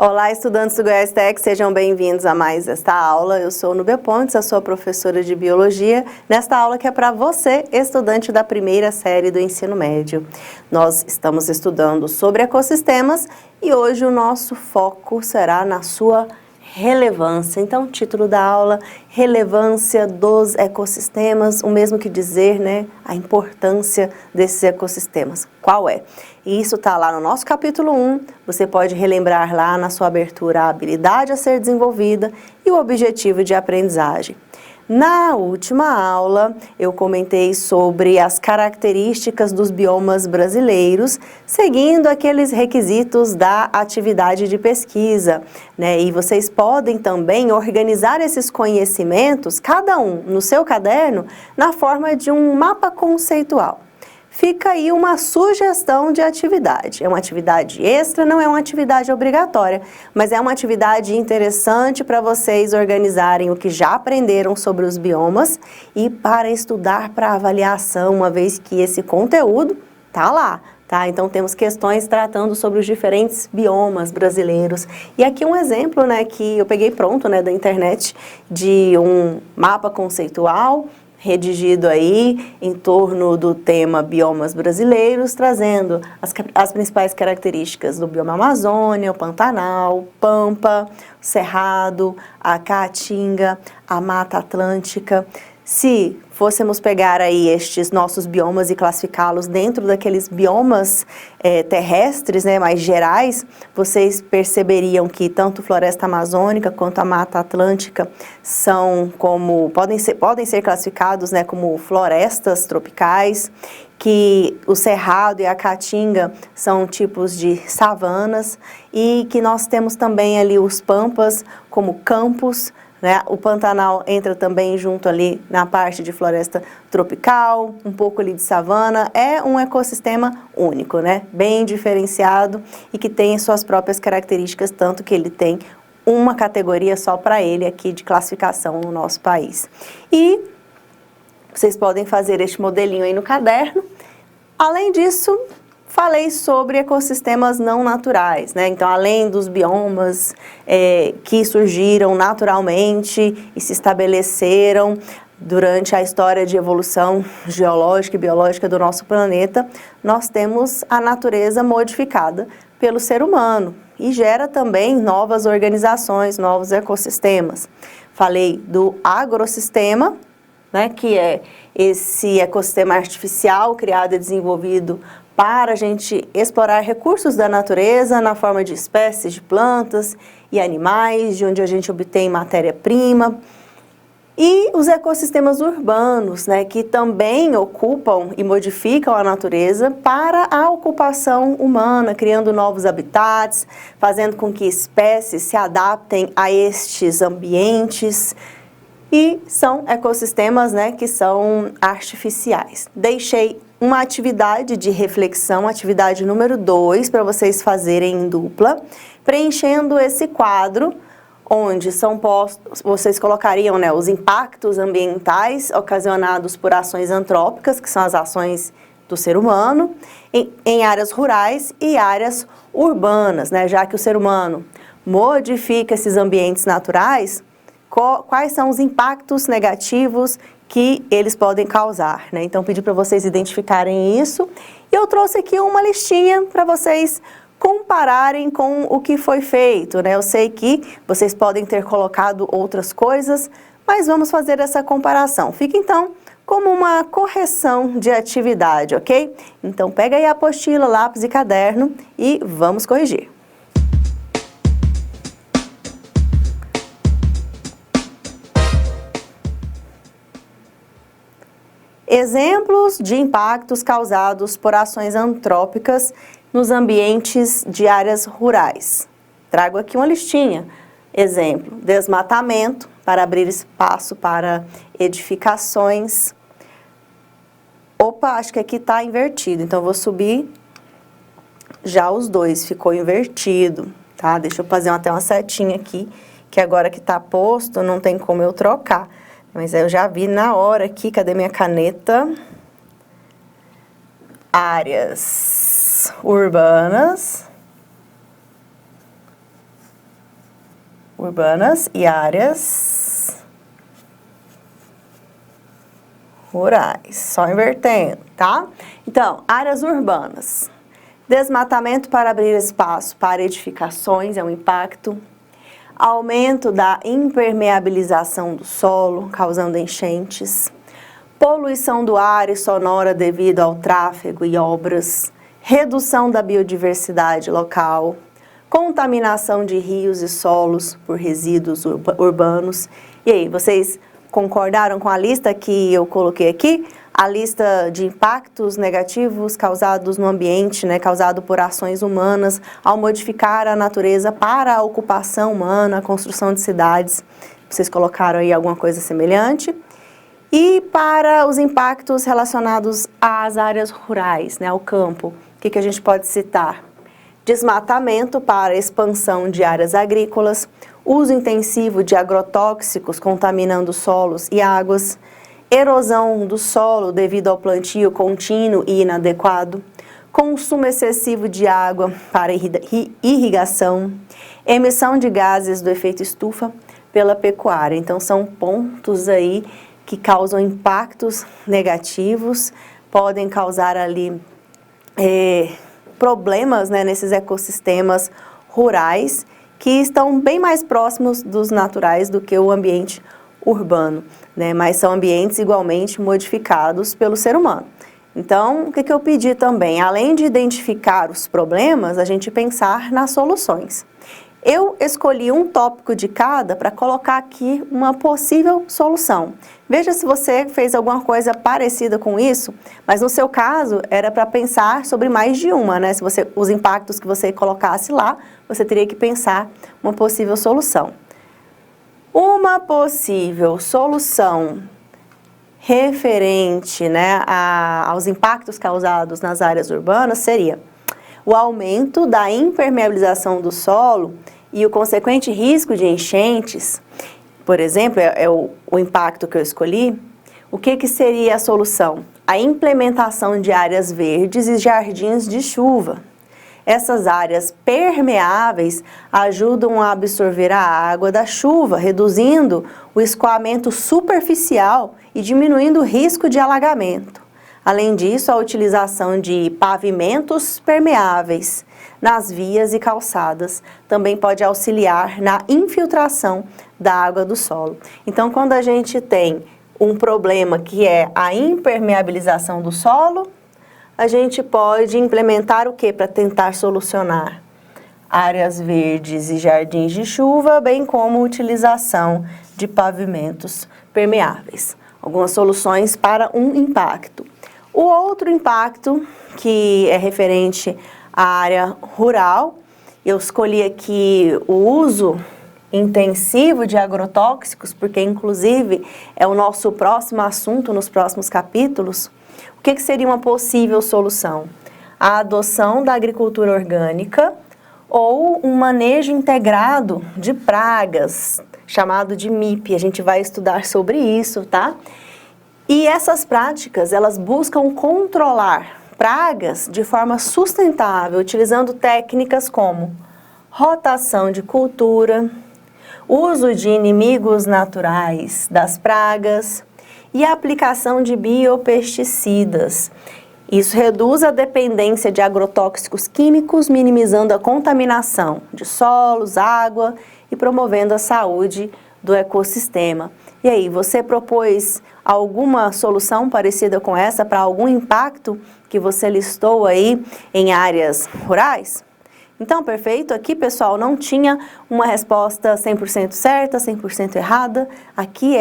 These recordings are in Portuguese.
Olá, estudantes do Goiás Tech, sejam bem-vindos a mais esta aula. Eu sou Núbia Pontes, a sua professora de Biologia, nesta aula que é para você, estudante da primeira série do ensino médio. Nós estamos estudando sobre ecossistemas e hoje o nosso foco será na sua relevância. Então, o título da aula, relevância dos ecossistemas, o mesmo que dizer, né, a importância desses ecossistemas. Qual é? E isso está lá no nosso capítulo 1, você pode relembrar lá na sua abertura a habilidade a ser desenvolvida e o objetivo de aprendizagem. Na última aula, eu comentei sobre as características dos biomas brasileiros, seguindo aqueles requisitos da atividade de pesquisa, né? E vocês podem também organizar esses conhecimentos, cada um no seu caderno, na forma de um mapa conceitual. Fica aí uma sugestão de atividade. É uma atividade extra, não é uma atividade obrigatória, mas é uma atividade interessante para vocês organizarem o que já aprenderam sobre os biomas e para estudar para avaliação, uma vez que esse conteúdo está lá. Tá? Então, temos questões tratando sobre os diferentes biomas brasileiros. E aqui um exemplo, né, que eu peguei pronto, né, da internet, de um mapa conceitual redigido aí em torno do tema biomas brasileiros, trazendo as principais características do bioma Amazônia, o Pantanal, o Pampa, o Cerrado, a Caatinga, a Mata Atlântica. Se fôssemos pegar aí estes nossos biomas e classificá-los dentro daqueles biomas terrestres, né, mais gerais, vocês perceberiam que tanto a floresta amazônica quanto a Mata Atlântica podem ser classificados, né, como florestas tropicais, que o Cerrado e a Caatinga são tipos de savanas e que nós temos também ali os Pampas como campos, né? O Pantanal entra também junto ali na parte de floresta tropical, um pouco ali de savana. É um ecossistema único, né? Bem diferenciado e que tem suas próprias características, tanto que ele tem uma categoria só para ele aqui de classificação no nosso país. E vocês podem fazer este modelinho aí no caderno. Além disso, falei sobre ecossistemas não naturais, né? Então, além dos biomas que surgiram naturalmente e se estabeleceram durante a história de evolução geológica e biológica do nosso planeta, nós temos a natureza modificada pelo ser humano e gera também novas organizações, novos ecossistemas. Falei do agrossistema, né, que é esse ecossistema artificial criado e desenvolvido para a gente explorar recursos da natureza na forma de espécies de plantas e animais, de onde a gente obtém matéria-prima. E os ecossistemas urbanos, né, que também ocupam e modificam a natureza para a ocupação humana, criando novos habitats, fazendo com que espécies se adaptem a estes ambientes. E são ecossistemas, né, que são artificiais. Deixei uma atividade de reflexão, atividade número 2, para vocês fazerem em dupla, preenchendo esse quadro, onde são postos, vocês colocariam, né, os impactos ambientais ocasionados por ações antrópicas, que são as ações do ser humano, em áreas rurais e áreas urbanas, né, já que o ser humano modifica esses ambientes naturais, quais são os impactos negativos que eles podem causar, né? Então, pedi para vocês identificarem isso. E eu trouxe aqui uma listinha para vocês compararem com o que foi feito, né? Eu sei que vocês podem ter colocado outras coisas, mas vamos fazer essa comparação. Fica, então, como uma correção de atividade, ok? Então, pega aí a apostila, lápis e caderno e vamos corrigir. Exemplos de impactos causados por ações antrópicas nos ambientes de áreas rurais. Trago aqui uma listinha. Exemplo, desmatamento para abrir espaço para edificações. Opa, acho que aqui está invertido, então eu vou subir já os dois, ficou invertido, tá? Deixa eu fazer até uma setinha aqui, que agora que está posto não tem como eu trocar. Mas eu já vi na hora aqui, cadê minha caneta? Áreas urbanas urbanas e áreas rurais. Só invertendo, tá? Então, áreas urbanas. Desmatamento para abrir espaço para edificações é um impacto. Aumento da impermeabilização do solo, causando enchentes. Poluição do ar e sonora devido ao tráfego e obras. Redução da biodiversidade local. Contaminação de rios e solos por resíduos urbanos. E aí, vocês concordaram com a lista que eu coloquei aqui? A lista de impactos negativos causados no ambiente, né, causado por ações humanas, ao modificar a natureza para a ocupação humana, a construção de cidades. Vocês colocaram aí alguma coisa semelhante? E para os impactos relacionados às áreas rurais, né, ao campo, o que a gente pode citar? Desmatamento para expansão de áreas agrícolas, uso intensivo de agrotóxicos contaminando solos e águas, erosão do solo devido ao plantio contínuo e inadequado, consumo excessivo de água para irrigação, emissão de gases do efeito estufa pela pecuária. Então, são pontos aí que causam impactos negativos, podem causar ali problemas, né, nesses ecossistemas rurais que estão bem mais próximos dos naturais do que o ambiente urbano, né, mas são ambientes igualmente modificados pelo ser humano. Então, o que eu pedi também? Além de identificar os problemas, a gente pensar nas soluções. Eu escolhi um tópico de cada para colocar aqui uma possível solução. Veja se você fez alguma coisa parecida com isso, mas no seu caso era para pensar sobre mais de uma, né? Se os impactos que você colocasse lá, você teria que pensar uma possível solução. Uma possível solução referente, né, aos impactos causados nas áreas urbanas seria o aumento da impermeabilização do solo e o consequente risco de enchentes. Por exemplo, é o impacto que eu escolhi. O que seria a solução? A implementação de áreas verdes e jardins de chuva. Essas áreas permeáveis ajudam a absorver a água da chuva, reduzindo o escoamento superficial e diminuindo o risco de alagamento. Além disso, a utilização de pavimentos permeáveis nas vias e calçadas também pode auxiliar na infiltração da água do solo. Então, quando a gente tem um problema que é a impermeabilização do solo, a gente pode implementar o que para tentar solucionar? Áreas verdes e jardins de chuva, bem como utilização de pavimentos permeáveis. Algumas soluções para um impacto. O outro impacto, que é referente à área rural, eu escolhi aqui o uso intensivo de agrotóxicos, porque inclusive é o nosso próximo assunto nos próximos capítulos. O que seria uma possível solução? A adoção da agricultura orgânica ou um manejo integrado de pragas, chamado de MIP. A gente vai estudar sobre isso, tá? E essas práticas, elas buscam controlar pragas de forma sustentável, utilizando técnicas como rotação de cultura, uso de inimigos naturais das pragas e aplicação de biopesticidas. Isso reduz a dependência de agrotóxicos químicos, minimizando a contaminação de solos, água e promovendo a saúde do ecossistema. E aí, você propôs alguma solução parecida com essa para algum impacto que você listou aí em áreas rurais? Então, perfeito. Aqui, pessoal, não tinha uma resposta 100% certa, 100% errada. Aqui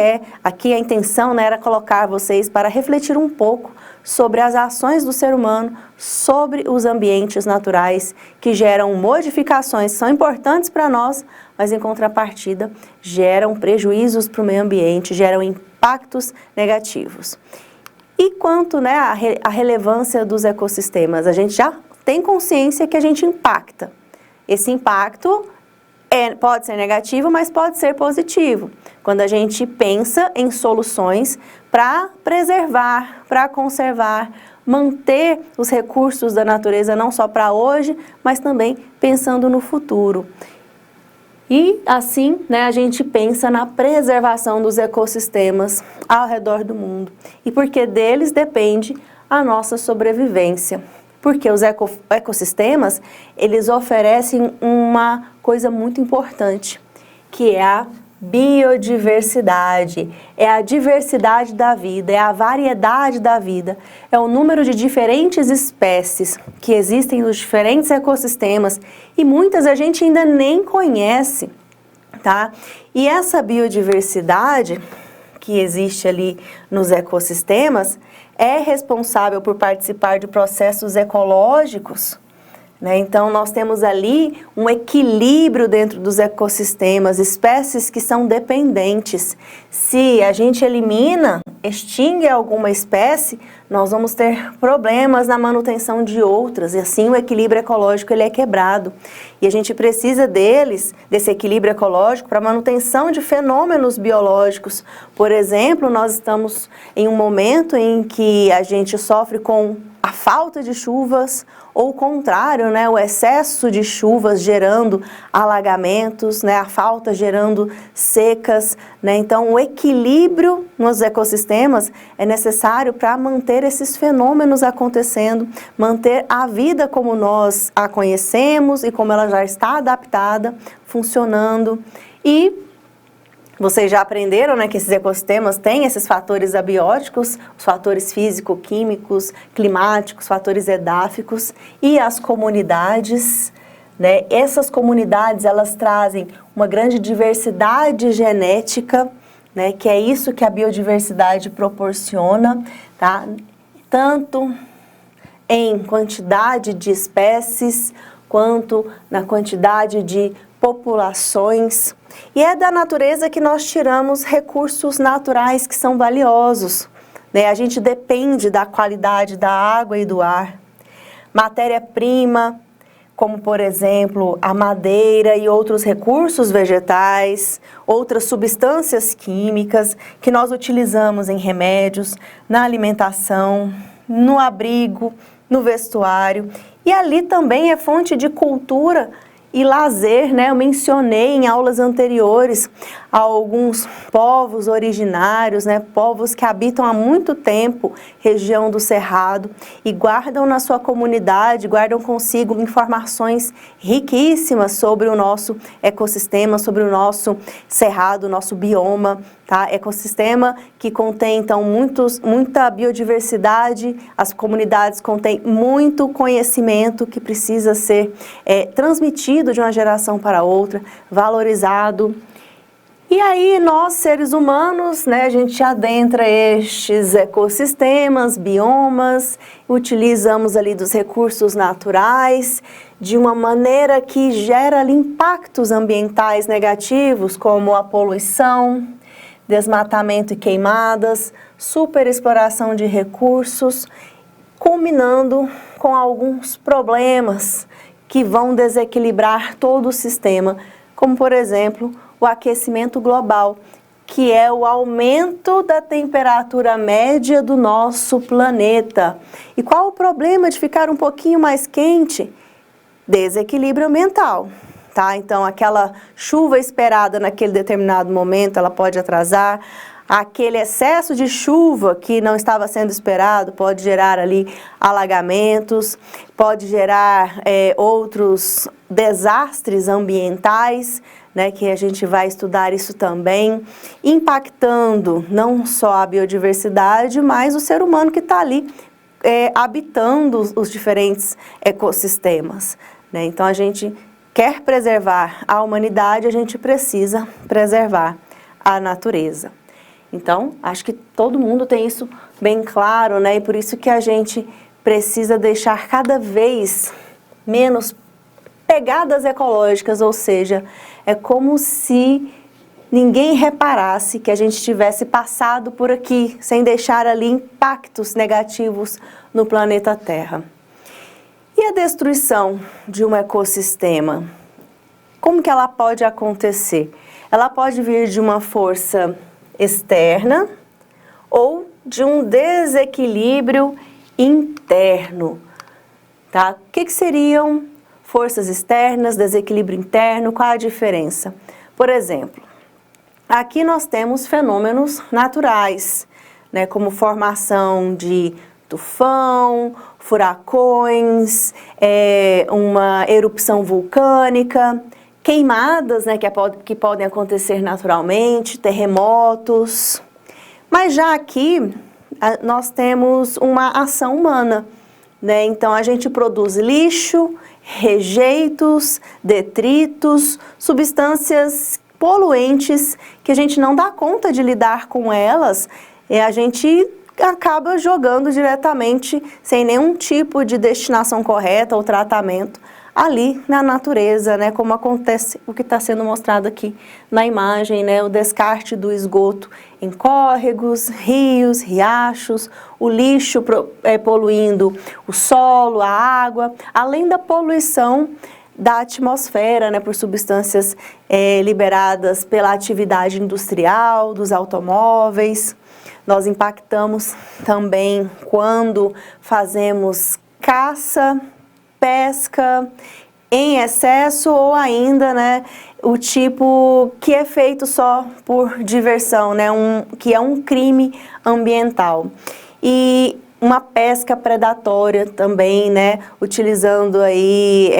a intenção, né, era colocar vocês para refletir um pouco sobre as ações do ser humano, sobre os ambientes naturais que geram modificações que são importantes para nós, mas em contrapartida geram prejuízos para o meio ambiente, geram impactos negativos. E quanto, né, à relevância dos ecossistemas, a gente já tem consciência que a gente impacta. Esse impacto pode ser negativo, mas pode ser positivo. Quando a gente pensa em soluções para preservar, para conservar, manter os recursos da natureza não só para hoje, mas também pensando no futuro. E assim, né, a gente pensa na preservação dos ecossistemas ao redor do mundo. E porque deles depende a nossa sobrevivência. Porque os ecossistemas, eles oferecem uma coisa muito importante, que é a biodiversidade, é a diversidade da vida, é a variedade da vida, é o número de diferentes espécies que existem nos diferentes ecossistemas e muitas a gente ainda nem conhece, tá? E essa biodiversidade que existe ali nos ecossistemas é responsável por participar de processos ecológicos, né? Então, nós temos ali um equilíbrio dentro dos ecossistemas, espécies que são dependentes. Se a gente elimina, extingue alguma espécie, nós vamos ter problemas na manutenção de outras, e assim o equilíbrio ecológico ele é quebrado. E a gente precisa desse equilíbrio ecológico para a manutenção de fenômenos biológicos. Por exemplo, nós estamos em um momento em que a gente sofre com a falta de chuvas, ou o contrário, né, o excesso de chuvas gerando alagamentos, né, a falta gerando secas, né? Então o equilíbrio nos ecossistemas é necessário para manter esses fenômenos acontecendo, manter a vida como nós a conhecemos e como ela já está adaptada, funcionando. E vocês já aprenderam, né, que esses ecossistemas têm esses fatores abióticos, os fatores físico-químicos, climáticos, fatores edáficos e as comunidades, né? Essas comunidades, elas trazem uma grande diversidade genética, né, que é isso que a biodiversidade proporciona, tá? Tanto em quantidade de espécies, quanto na quantidade de populações. E é da natureza que nós tiramos recursos naturais que são valiosos, né? A gente depende da qualidade da água e do ar. Matéria-prima, como por exemplo a madeira e outros recursos vegetais, outras substâncias químicas que nós utilizamos em remédios, na alimentação, no abrigo, no vestuário. E ali também é fonte de cultura e lazer, né? Eu mencionei em aulas anteriores alguns povos originários, né? Povos que habitam há muito tempo região do Cerrado e guardam na sua comunidade, guardam consigo informações riquíssimas sobre o nosso ecossistema, sobre o nosso cerrado, o nosso bioma, tá? Ecossistema que contém, então, muita biodiversidade, as comunidades contêm muito conhecimento que precisa ser transmitido de uma geração para outra, valorizado. E aí nós, seres humanos, né, a gente adentra estes ecossistemas, biomas, utilizamos ali dos recursos naturais de uma maneira que gera ali impactos ambientais negativos, como a poluição, desmatamento e queimadas, superexploração de recursos, culminando com alguns problemas que vão desequilibrar todo o sistema, como por exemplo o aquecimento global, que é o aumento da temperatura média do nosso planeta. E qual o problema de ficar um pouquinho mais quente? Desequilíbrio ambiental, tá? Então aquela chuva esperada naquele determinado momento, ela pode atrasar. Aquele excesso de chuva que não estava sendo esperado pode gerar ali alagamentos, pode gerar outros desastres ambientais, né, que a gente vai estudar isso também, impactando não só a biodiversidade, mas o ser humano que está ali habitando os diferentes ecossistemas, né? Então a gente quer preservar a humanidade, a gente precisa preservar a natureza. Então, acho que todo mundo tem isso bem claro, né? E por isso que a gente precisa deixar cada vez menos pegadas ecológicas, ou seja, é como se ninguém reparasse que a gente tivesse passado por aqui, sem deixar ali impactos negativos no planeta Terra. E a destruição de um ecossistema? Como que ela pode acontecer? Ela pode vir de uma força externa ou de um desequilíbrio interno, tá? O que seriam forças externas, desequilíbrio interno, qual a diferença? Por exemplo, aqui nós temos fenômenos naturais, né, como formação de tufão, furacões, uma erupção vulcânica, queimadas, né, que podem acontecer naturalmente, terremotos. Mas já aqui nós temos uma ação humana, né? Então a gente produz lixo, rejeitos, detritos, substâncias poluentes que a gente não dá conta de lidar com elas e a gente acaba jogando diretamente, sem nenhum tipo de destinação correta ou tratamento, ali na natureza, né, como acontece o que está sendo mostrado aqui na imagem, né, o descarte do esgoto em córregos, rios, riachos, o lixo poluindo o solo, a água, além da poluição da atmosfera, né, por substâncias liberadas pela atividade industrial, dos automóveis. Nós impactamos também quando fazemos caça, pesca em excesso ou ainda, né, o tipo que é feito só por diversão, né, que é um crime ambiental. E uma pesca predatória também, né, utilizando aí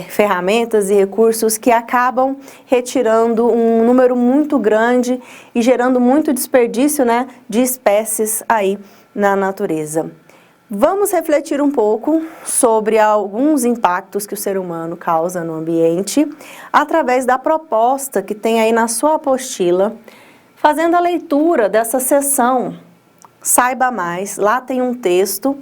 ferramentas e recursos que acabam retirando um número muito grande e gerando muito desperdício, né, de espécies aí na natureza. Vamos refletir um pouco sobre alguns impactos que o ser humano causa no ambiente através da proposta que tem aí na sua apostila, fazendo a leitura dessa seção Saiba Mais. Lá tem um texto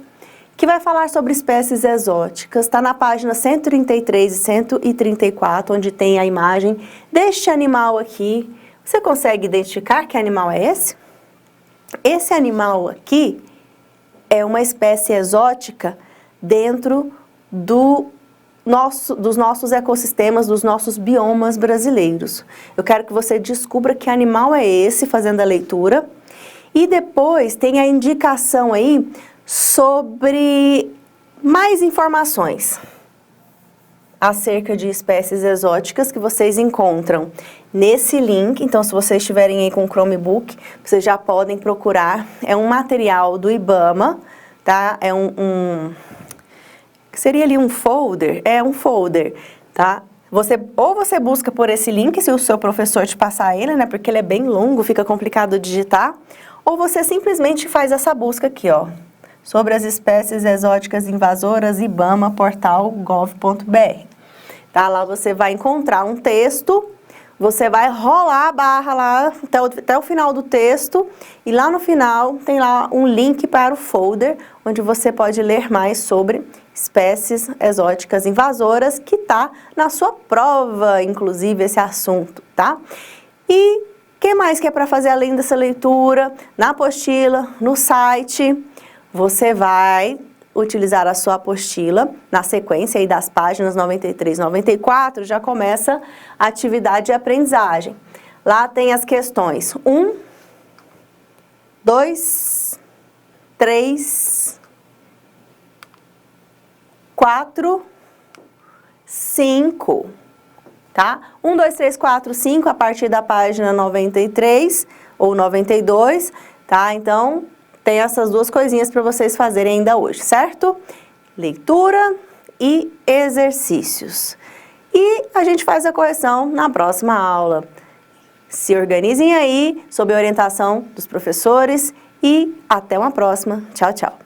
que vai falar sobre espécies exóticas, está na página 133 e 134, onde tem a imagem deste animal aqui. Você consegue identificar que animal é esse? Esse animal aqui é uma espécie exótica dentro dos nossos ecossistemas, dos nossos biomas brasileiros. Eu quero que você descubra que animal é esse, fazendo a leitura. E depois tem a indicação aí sobre mais informações acerca de espécies exóticas que vocês encontram nesse link. Então, se vocês estiverem aí com o Chromebook, vocês já podem procurar. É um material do IBAMA, tá? É seria ali um folder? É um folder, tá? Ou você busca por esse link, se o seu professor te passar ele, né? Porque ele é bem longo, fica complicado digitar. Ou você simplesmente faz essa busca aqui, ó, sobre as espécies exóticas invasoras, IBAMA, portal gov.br. Tá? Lá você vai encontrar um texto, você vai rolar a barra lá até o final do texto e lá no final tem lá um link para o folder, onde você pode ler mais sobre espécies exóticas invasoras, que tá na sua prova, inclusive, esse assunto, tá? E o que mais que é para fazer além dessa leitura? Na apostila, no site, você vai utilizar a sua apostila na sequência aí das páginas 93 e 94, já começa a atividade de aprendizagem. Lá tem as questões 1, 2, 3, 4, 5, tá? 1, 2, 3, 4, 5 a partir da página 93 ou 92, tá? Então, tem essas duas coisinhas para vocês fazerem ainda hoje, certo? Leitura e exercícios. E a gente faz a correção na próxima aula. Se organizem aí, sob a orientação dos professores, e até uma próxima. Tchau, tchau.